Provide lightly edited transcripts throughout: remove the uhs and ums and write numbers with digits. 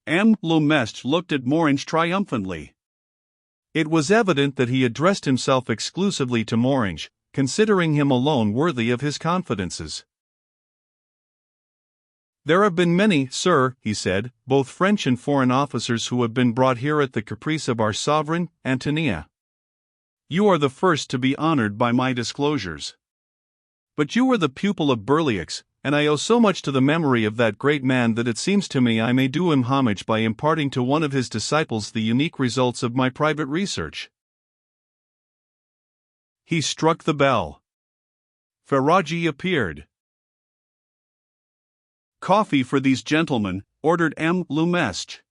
M. Lumestre looked at Morange triumphantly. It was evident that he addressed himself exclusively to Morange, considering him alone worthy of his confidences. "There have been many, sir," he said, "both French and foreign officers who have been brought here at the caprice of our sovereign, Antonia. You are the first to be honored by my disclosures. But you were the pupil of Berlioz, and I owe so much to the memory of that great man that it seems to me I may do him homage by imparting to one of his disciples the unique results of my private research." He struck the bell. Ferraggi appeared. "Coffee for these gentlemen," ordered M. Lumestre.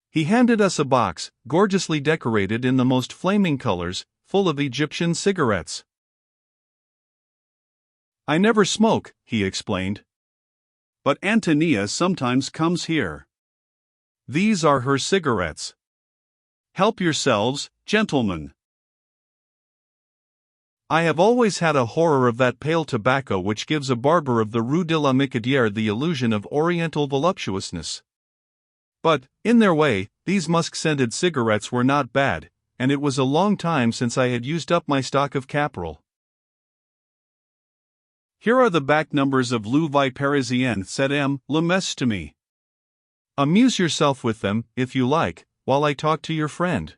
He handed us a box, gorgeously decorated in the most flaming colors, full of Egyptian cigarettes. "I never smoke," he explained. "But Antonia sometimes comes here. These are her cigarettes. Help yourselves, gentlemen." I have always had a horror of that pale tobacco which gives a barber of the Rue de la Micadière the illusion of oriental voluptuousness. But, in their way, these musk-scented cigarettes were not bad, and it was a long time since I had used up my stock of Caporal. "Here are the back numbers of Le Vie Parisienne," said M. Lumestre to me. "Amuse yourself with them, if you like, while I talk to your friend."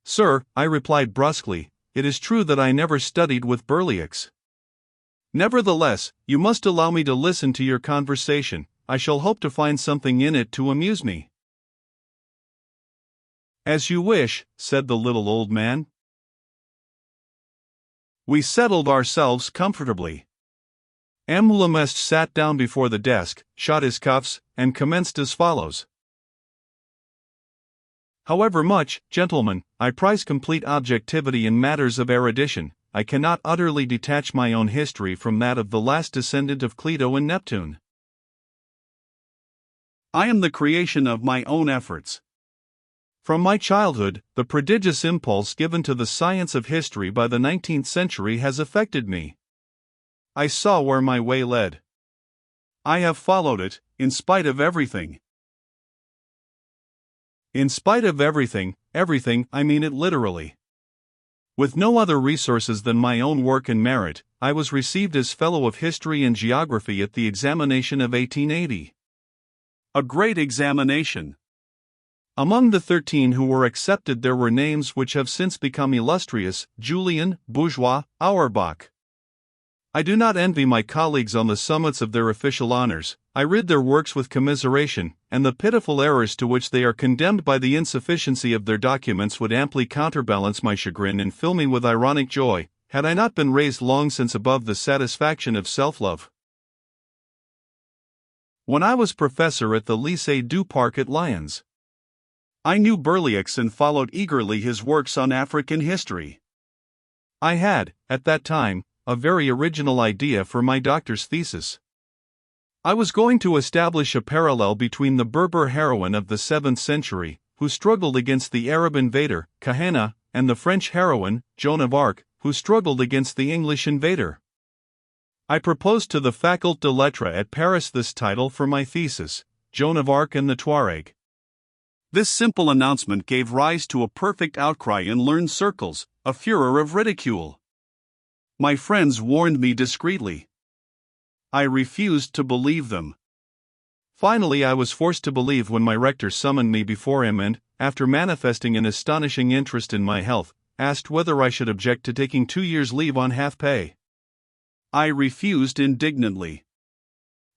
"Sir," I replied brusquely, "it is true that I never studied with Berlioz. Nevertheless, you must allow me to listen to your conversation. I shall hope to find something in it to amuse me." "As you wish," said the little old man. We settled ourselves comfortably. M. Lumestre sat down before the desk, shot his cuffs, and commenced as follows. "However much, gentlemen, I prize complete objectivity in matters of erudition, I cannot utterly detach my own history from that of the last descendant of Clito and Neptune. I am the creation of my own efforts. From my childhood, the prodigious impulse given to the science of history by the 19th century has affected me. I saw where my way led. I have followed it, in spite of everything. In spite of everything, I mean it literally. With no other resources than my own work and merit, I was received as Fellow of History and Geography at the examination of 1880. A great examination. Among the 13 who were accepted there were names which have since become illustrious: Julian, Bourgeois, Auerbach. I do not envy my colleagues on the summits of their official honors. I read their works with commiseration, and the pitiful errors to which they are condemned by the insufficiency of their documents would amply counterbalance my chagrin and fill me with ironic joy, had I not been raised long since above the satisfaction of self-love. When I was professor at the Lycée du Parc at Lyons, I knew Berlioz and followed eagerly his works on African history. I had, at that time, a very original idea for my doctor's thesis. I was going to establish a parallel between the Berber heroine of the 7th century, who struggled against the Arab invader, Kahana, and the French heroine, Joan of Arc, who struggled against the English invader. I proposed to the Faculté de Lettres at Paris this title for my thesis, Joan of Arc and the Tuareg. This simple announcement gave rise to a perfect outcry in learned circles, a furor of ridicule. My friends warned me discreetly. I refused to believe them. Finally, I was forced to believe when my rector summoned me before him and, after manifesting an astonishing interest in my health, asked whether I should object to taking 2 years' leave on half pay. I refused indignantly.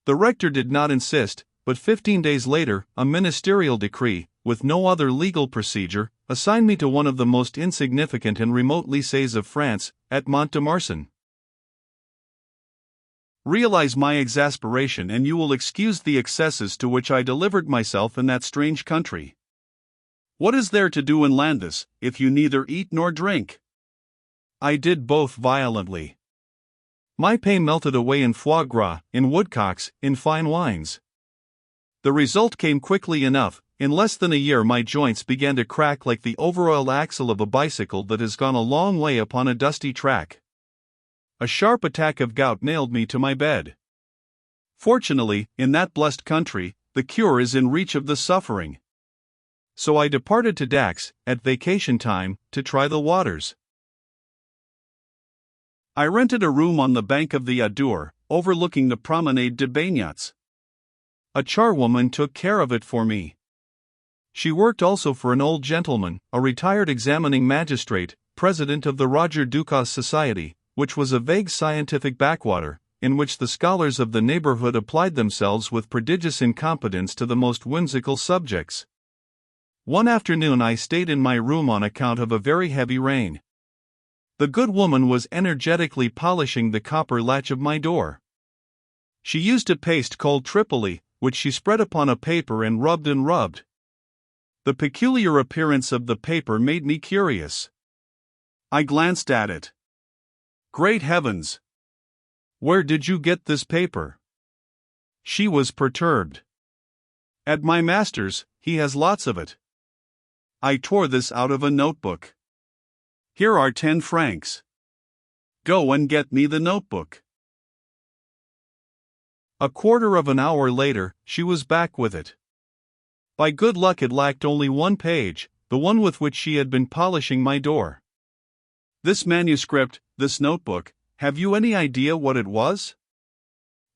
The rector did not insist, but 15 days later, a ministerial decree, with no other legal procedure, assigned me to one of the most insignificant and remote lycées of France, at Mont-de-Marsan. Realize my exasperation and you will excuse the excesses to which I delivered myself in that strange country. What is there to do in Landis, if you neither eat nor drink? I did both violently. My pay melted away in foie gras, in woodcocks, in fine wines. The result came quickly enough. In less than a year my joints began to crack like the overoiled axle of a bicycle that has gone a long way upon a dusty track. A sharp attack of gout nailed me to my bed. Fortunately, in that blessed country, the cure is in reach of the suffering. So I departed to Dax, at vacation time, to try the waters. I rented a room on the bank of the Adour, overlooking the Promenade de Beignets. A charwoman took care of it for me. She worked also for an old gentleman, a retired examining magistrate, president of the Roger Ducas Society, which was a vague scientific backwater, in which the scholars of the neighborhood applied themselves with prodigious incompetence to the most whimsical subjects. One afternoon I stayed in my room on account of a very heavy rain. The good woman was energetically polishing the copper latch of my door. She used a paste called Tripoli, which she spread upon a paper and rubbed and rubbed. The peculiar appearance of the paper made me curious. I glanced at it. Great heavens! Where did you get this paper? She was perturbed. At my master's, he has lots of it. I tore this out of a notebook. Here are 10 francs. Go and get me the notebook. A quarter of an hour later, she was back with it. By good luck it lacked only one page, the one with which she had been polishing my door. This manuscript, this notebook, have you any idea what it was?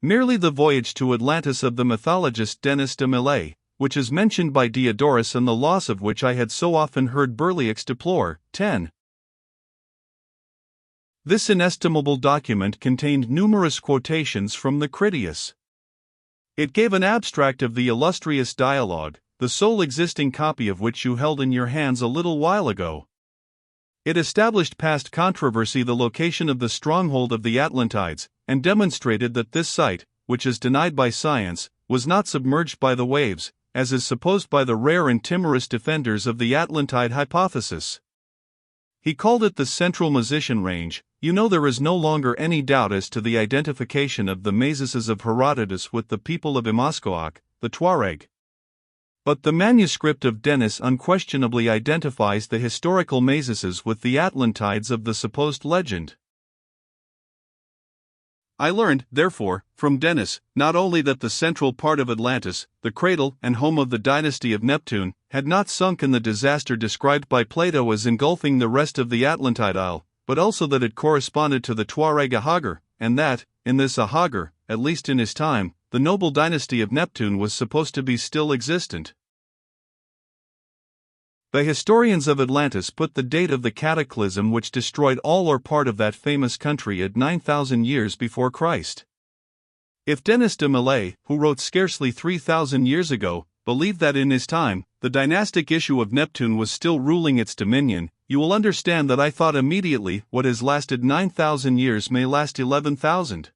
Merely the voyage to Atlantis of the mythologist Denis de Millet, which is mentioned by Diodorus and the loss of which I had so often heard Berlioz deplore. 10. This inestimable document contained numerous quotations from the Critias. It gave an abstract of the illustrious dialogue, the sole existing copy of which you held in your hands a little while ago. It established past controversy the location of the stronghold of the Atlantides, and demonstrated that this site, which is denied by science, was not submerged by the waves, as is supposed by the rare and timorous defenders of the Atlantide hypothesis. He called it the Central Musician Range. You know, there is no longer any doubt as to the identification of the Mazeses of Herodotus with the people of Imascoak, the Tuareg. But the manuscript of Denis unquestionably identifies the historical Mazeses with the Atlantides of the supposed legend. I learned, therefore, from Denis, not only that the central part of Atlantis, the cradle and home of the dynasty of Neptune, had not sunk in the disaster described by Plato as engulfing the rest of the Atlantide Isle, but also that it corresponded to the Tuareg Ahagar, and that, in this Ahagar, at least in his time, the noble dynasty of Neptune was supposed to be still existent. The historians of Atlantis put the date of the cataclysm which destroyed all or part of that famous country at 9,000 years before Christ. If Denis de Millet, who wrote scarcely 3,000 years ago, believed that in his time, the dynastic issue of Neptune was still ruling its dominion, you will understand that I thought immediately what has lasted 9,000 years may last 11,000.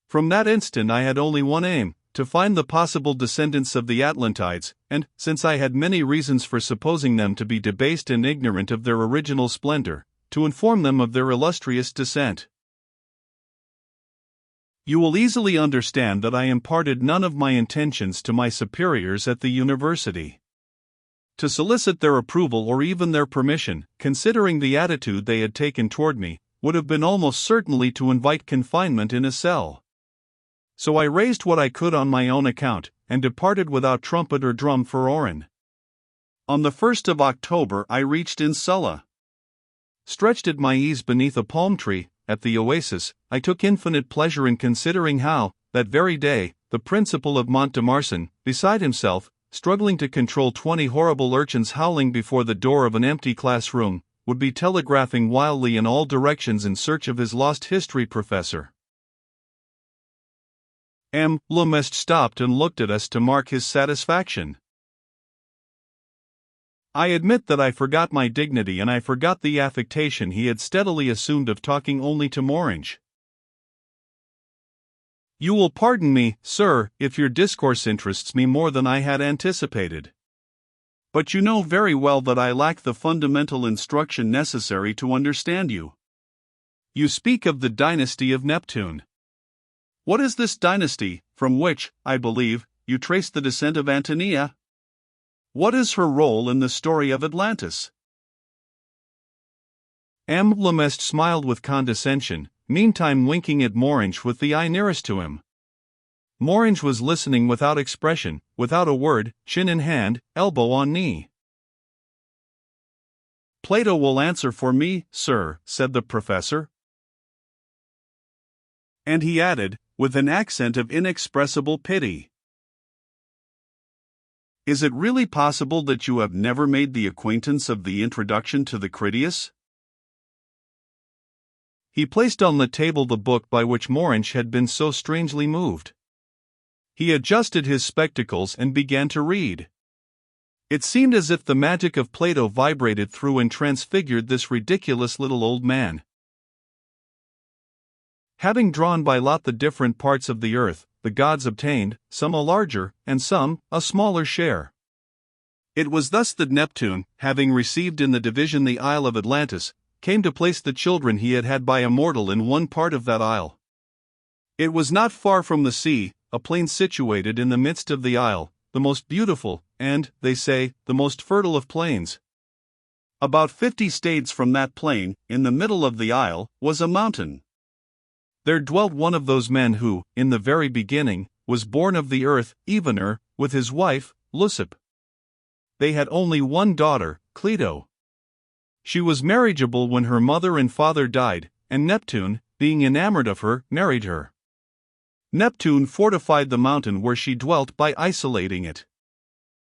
From that instant I had only one aim, to find the possible descendants of the Atlantides, and, since I had many reasons for supposing them to be debased and ignorant of their original splendor, to inform them of their illustrious descent. You will easily understand that I imparted none of my intentions to my superiors at the university. To solicit their approval or even their permission, considering the attitude they had taken toward me, would have been almost certainly to invite confinement in a cell. So I raised what I could on my own account, and departed without trumpet or drum for Oran. On the 1st of October I reached Insula. Stretched at my ease beneath a palm tree, at the oasis, I took infinite pleasure in considering how, that very day, the principal of Mont de Marsan, beside himself, struggling to control 20 horrible urchins howling before the door of an empty classroom, would be telegraphing wildly in all directions in search of his lost history professor. M. Lemestre stopped and looked at us to mark his satisfaction. I admit that I forgot my dignity and I forgot the affectation he had steadily assumed of talking only to Morange. You will pardon me, sir, if your discourse interests me more than I had anticipated. But you know very well that I lack the fundamental instruction necessary to understand you. You speak of the dynasty of Neptune. What is this dynasty, from which, I believe, you trace the descent of Antonia? What is her role in the story of Atlantis? M. Lemestre smiled with condescension, meantime winking at Morange with the eye nearest to him. Morange was listening without expression, without a word, chin in hand, elbow on knee. "Plato will answer for me, sir," said the professor. And he added, with an accent of inexpressible pity, "Is it really possible that you have never made the acquaintance of the introduction to the Critias?" He placed on the table the book by which Morange had been so strangely moved. He adjusted his spectacles and began to read. It seemed as if the magic of Plato vibrated through and transfigured this ridiculous little old man. Having drawn by lot the different parts of the earth, the gods obtained, some a larger, and some a smaller share. It was thus that Neptune, having received in the division the isle of Atlantis, came to place the children he had had by a mortal in one part of that isle. It was not far from the sea, a plain situated in the midst of the isle, the most beautiful, and, they say, the most fertile of plains. About 50 stades from that plain, in the middle of the isle, was a mountain. There dwelt one of those men who, in the very beginning, was born of the earth, Evener, with his wife, Leucippe. They had only one daughter, Cleito. She was marriageable when her mother and father died, and Neptune, being enamored of her, married her. Neptune fortified the mountain where she dwelt by isolating it.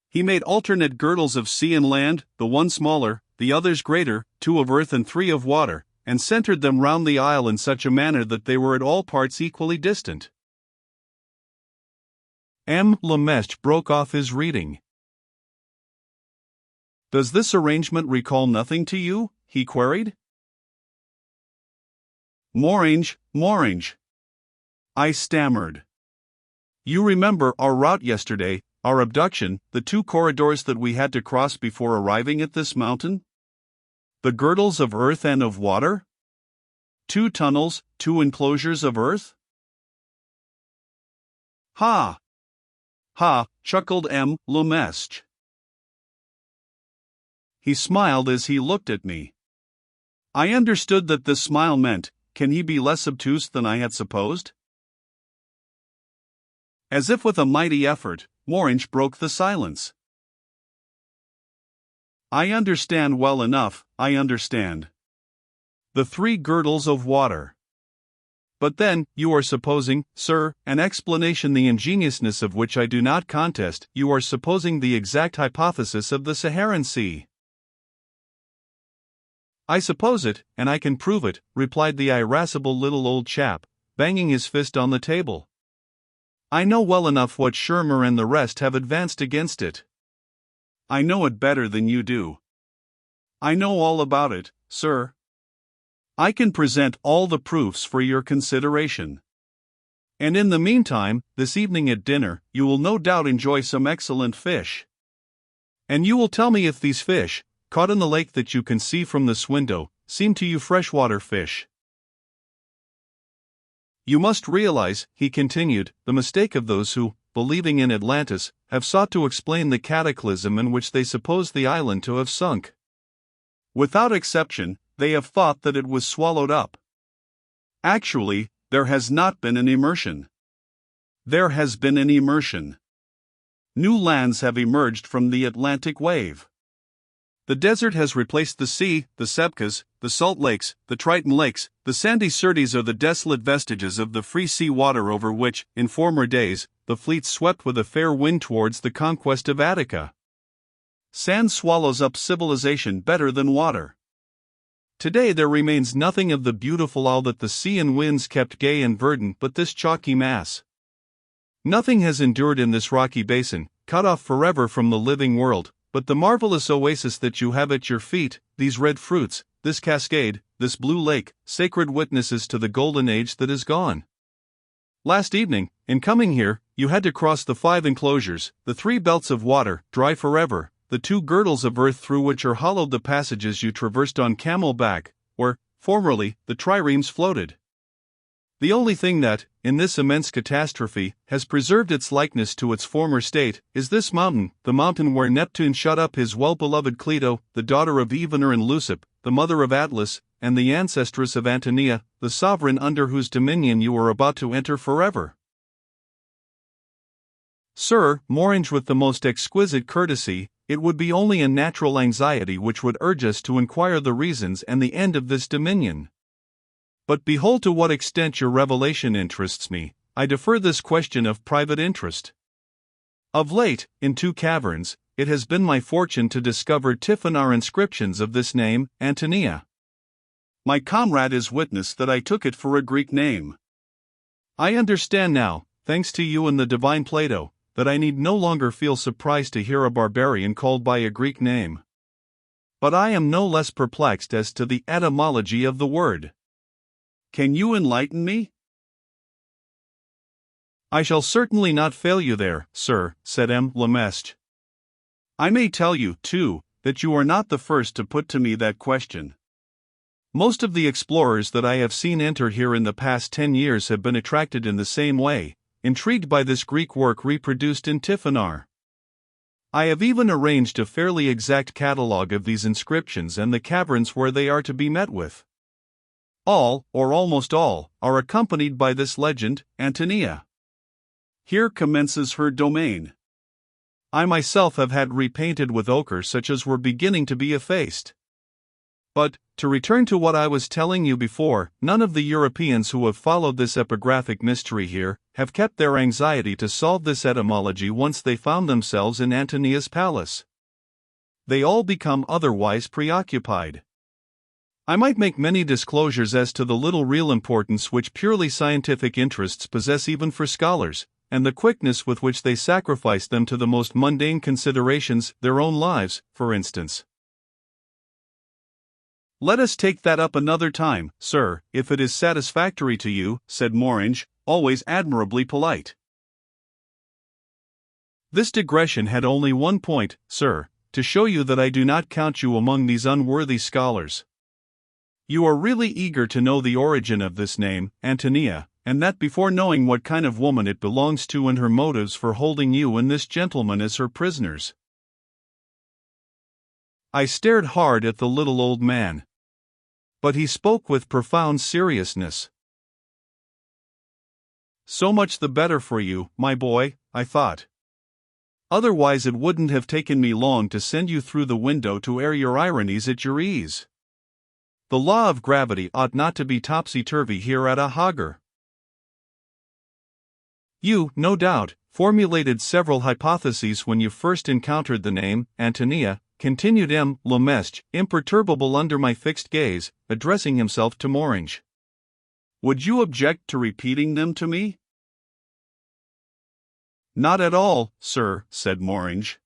He made alternate girdles of sea and land, the one smaller, the others greater, 2 of earth and 3 of water, and centered them round the isle in such a manner that they were at all parts equally distant. Lemestre broke off his reading. "Does this arrangement recall nothing to you?" he queried. Morange, I stammered. "You remember our route yesterday, our abduction, the 2 corridors that we had to cross before arriving at this mountain? The girdles of earth and of water? 2 tunnels, 2 enclosures of earth?" "Ha! Ha!" chuckled Lemestre. He smiled as he looked at me. I understood that this smile meant, "Can he be less obtuse than I had supposed?" As if with a mighty effort, Morange broke the silence. "I understand well enough, I understand. The 3 girdles of water. But then, you are supposing, sir, an explanation the ingeniousness of which I do not contest, you are supposing the exact hypothesis of the Saharan Sea." "I suppose it, and I can prove it," replied the irascible little old chap, banging his fist on the table. "I know well enough what Schirmer and the rest have advanced against it. I know it better than you do. I know all about it, sir. I can present all the proofs for your consideration. And in the meantime, this evening at dinner, you will no doubt enjoy some excellent fish. And you will tell me if these fish, caught in the lake that you can see from this window, seem to you freshwater fish. You must realize," he continued, "the mistake of those who, believing in Atlantis, have sought to explain the cataclysm in which they suppose the island to have sunk. Without exception, they have thought that it was swallowed up. Actually, there has not been an immersion. There has been an immersion. New lands have emerged from the Atlantic wave. The desert has replaced the sea, the Sebkas, the salt lakes, the Triton lakes, the sandy Syrtes are the desolate vestiges of the free sea water over which, in former days, the fleets swept with a fair wind towards the conquest of Attica. Sand swallows up civilization better than water. Today there remains nothing of the beautiful isle that the sea and winds kept gay and verdant but this chalky mass. Nothing has endured in this rocky basin, cut off forever from the living world, but the marvelous oasis that you have at your feet, these red fruits, this cascade, this blue lake, sacred witnesses to the golden age that is gone. Last evening, in coming here, you had to cross the 5 enclosures, the 3 belts of water, dry forever, the 2 girdles of earth through which are hollowed the passages you traversed on camel-back, where, formerly, the triremes floated. The only thing that, in this immense catastrophe, has preserved its likeness to its former state, is this mountain, the mountain where Neptune shut up his well-beloved Cleito, the daughter of Evener and Leucippe, the mother of Atlas, and the ancestress of Antonia, the sovereign under whose dominion you are about to enter forever. Sir, Morange with the most exquisite courtesy, it would be only a natural anxiety which would urge us to inquire the reasons and the end of this dominion. But behold to what extent your revelation interests me. I defer this question of private interest. Of late, in 2 caverns, it has been my fortune to discover Tiffinar inscriptions of this name, Antonia. My comrade is witness that I took it for a Greek name. I understand now, thanks to you and the divine Plato, that I need no longer feel surprised to hear a barbarian called by a Greek name. But I am no less perplexed as to the etymology of the word. Can you enlighten me? I shall certainly not fail you there, sir, said M. Lemestre. I may tell you, too, that you are not the first to put to me that question. Most of the explorers that I have seen enter here in the past 10 years have been attracted in the same way, intrigued by this Greek work reproduced in Tiffinar. I have even arranged a fairly exact catalogue of these inscriptions and the caverns where they are to be met with. All, or almost all, are accompanied by this legend, Antonia. Here commences her domain. I myself have had repainted with ochre such as were beginning to be effaced. But, to return to what I was telling you before, none of the Europeans who have followed this epigraphic mystery here have kept their anxiety to solve this etymology once they found themselves in Antonia's palace. They all become otherwise preoccupied. I might make many disclosures as to the little real importance which purely scientific interests possess even for scholars, and the quickness with which they sacrifice them to the most mundane considerations, their own lives, for instance. Let us take that up another time, sir, if it is satisfactory to you, said Morange, always admirably polite. This digression had only one point, sir, to show you that I do not count you among these unworthy scholars. You are really eager to know the origin of this name, Antonia, and that before knowing what kind of woman it belongs to and her motives for holding you and this gentleman as her prisoners. I stared hard at the little old man. But he spoke with profound seriousness. So much the better for you, my boy, I thought. Otherwise it wouldn't have taken me long to send you through the window to air your ironies at your ease. The law of gravity ought not to be topsy-turvy here at a Hagar. You, no doubt, formulated several hypotheses when you first encountered the name, Antonia, continued M. Lemestre, imperturbable under my fixed gaze, addressing himself to Morange. Would you object to repeating them to me? Not at all, sir, said Morange.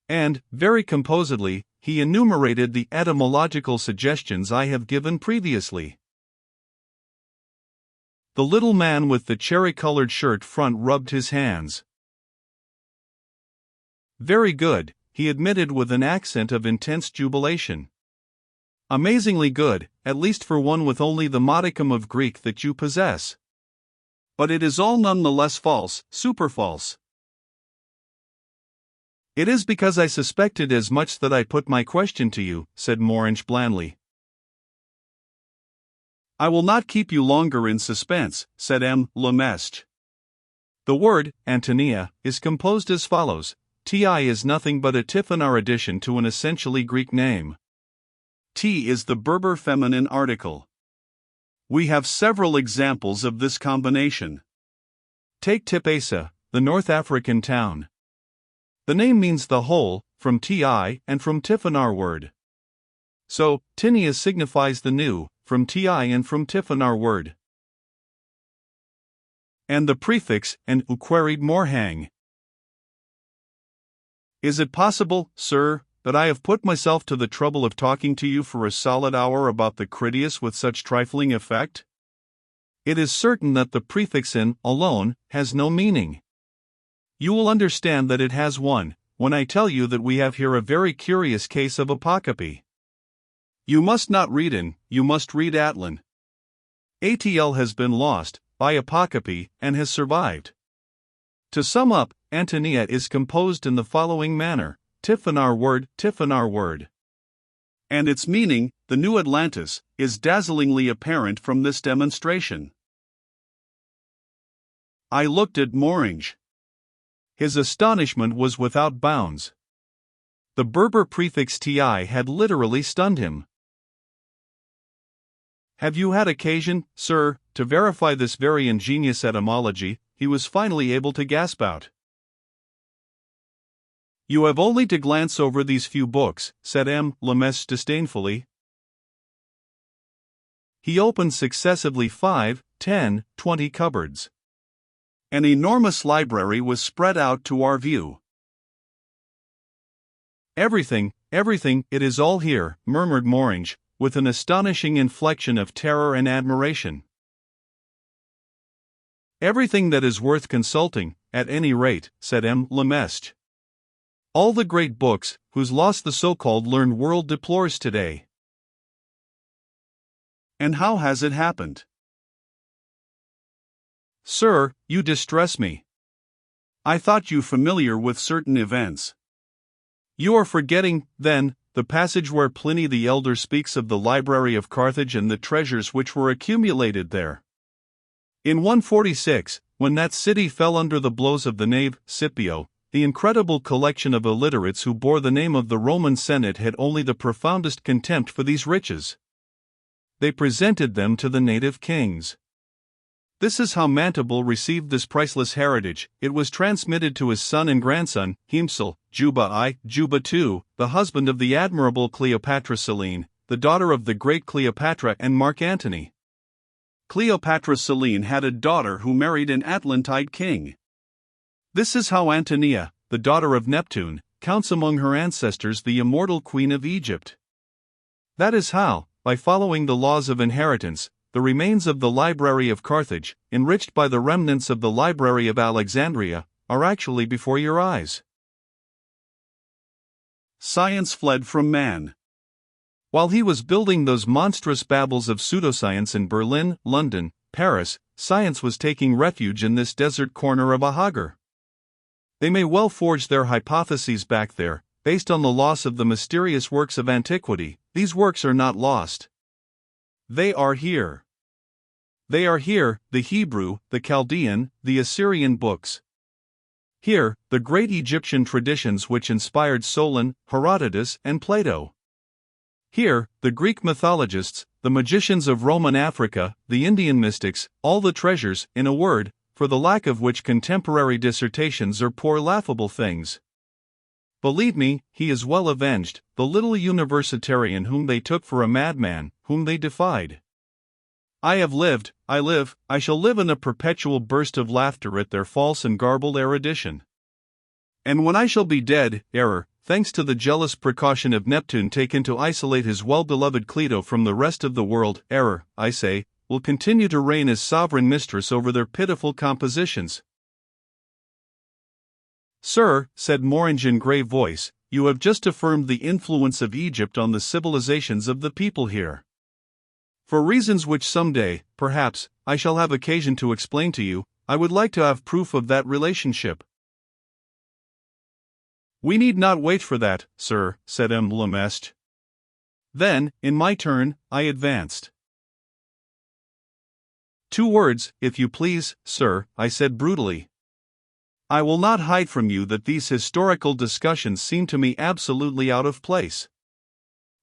And, very composedly, he enumerated the etymological suggestions I have given previously. The little man with the cherry-colored shirt front rubbed his hands. Very good, he admitted with an accent of intense jubilation. Amazingly good, at least for one with only the modicum of Greek that you possess. But it is all none the less false, super false. It is because I suspected as much that I put my question to you, said Morange blandly. I will not keep you longer in suspense, said M. Lemestre. The word, Antonia, is composed as follows. Ti is nothing but a Tiffinar addition to an essentially Greek name. T is the Berber feminine article. We have several examples of this combination. Take Tipasa, the North African town. The name means the whole, from Ti and from Tiffinar word. So, Tinia signifies the new, from Ti and from Tiffinar word. And the prefix, and queried Morhang. Is it possible, sir, that I have put myself to the trouble of talking to you for a solid hour about the Critias with such trifling effect? It is certain that the prefix in, alone, has no meaning. You will understand that it has one, when I tell you that we have here a very curious case of apocope. You must not read in, you must read Atlan. ATL has been lost, by apocope, and has survived. To sum up, Antonia is composed in the following manner, Tiffinar word. And its meaning, the new Atlantis, is dazzlingly apparent from this demonstration. I looked at Morange. His astonishment was without bounds. The Berber prefix ti had literally stunned him. "Have you had occasion, sir, to verify this very ingenious etymology?" he was finally able to gasp out. "You have only to glance over these few books," said Lemestre disdainfully. He opened successively 5, 10, 20 cupboards. An enormous library was spread out to our view. Everything, it is all here," murmured Morange, with an astonishing inflection of terror and admiration. "Everything that is worth consulting, at any rate," said Lemestre. "All the great books, whose loss the so-called learned world deplores today." "And how has it happened?" "Sir, you distress me. I thought you familiar with certain events." "You are forgetting, then, the passage where Pliny the Elder speaks of the library of Carthage and the treasures which were accumulated there. In 146, when that city fell under the blows of the knave, Scipio, the incredible collection of illiterates who bore the name of the Roman Senate had only the profoundest contempt for these riches. They presented them to the native kings. This is how Mantable received this priceless heritage. It was transmitted to his son and grandson, Hiempsal, Juba I, Juba II, the husband of the admirable Cleopatra Selene, the daughter of the great Cleopatra and Mark Antony. Cleopatra Selene had a daughter who married an Atlantide king. This is how Antonia, the daughter of Neptune, counts among her ancestors the immortal queen of Egypt. That is how, by following the laws of inheritance, the remains of the Library of Carthage, enriched by the remnants of the Library of Alexandria, are actually before your eyes. Science fled from man. While he was building those monstrous babbles of pseudoscience in Berlin, London, Paris, science was taking refuge in this desert corner of a Hagar. They may well forge their hypotheses back there, based on the loss of the mysterious works of antiquity. These works are not lost. They are here. They are here, the Hebrew, the Chaldean, the Assyrian books. Here, the great Egyptian traditions which inspired Solon, Herodotus, and Plato. Here, the Greek mythologists, the magicians of Roman Africa, the Indian mystics, all the treasures, in a word, for the lack of which contemporary dissertations are poor laughable things. Believe me, he is well avenged, the little universitarian whom they took for a madman, whom they defied. I have lived, I live, I shall live in a perpetual burst of laughter at their false and garbled erudition. And when I shall be dead, error, thanks to the jealous precaution of Neptune taken to isolate his well-beloved Clito from the rest of the world, error, I say, will continue to reign as sovereign mistress over their pitiful compositions. Sir, said Morange in grave voice, you have just affirmed the influence of Egypt on the civilizations of the people here. For reasons which someday, perhaps, I shall have occasion to explain to you, I would like to have proof of that relationship. We need not wait for that, sir, said Lemestre. Then, in my turn, I advanced. 2 words, if you please, sir, I said brutally. I will not hide from you that these historical discussions seem to me absolutely out of place.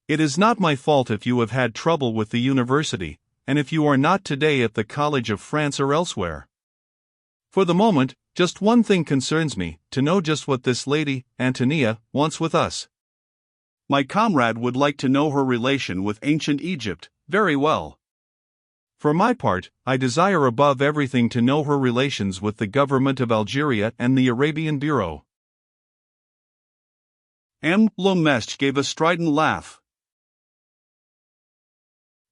It is not my fault if you have had trouble with the university, and if you are not today at the College of France or elsewhere. For the moment, just one thing concerns me, to know just what this lady, Antonia, wants with us. My comrade would like to know her relation with ancient Egypt, very well. For my part, I desire above everything to know her relations with the government of Algeria and the Arabian Bureau. Lemestre gave a strident laugh.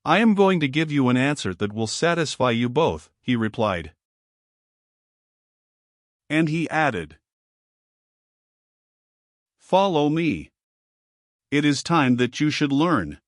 I am going to give you an answer that will satisfy you both, he replied. And he added, follow me. It is time that you should learn.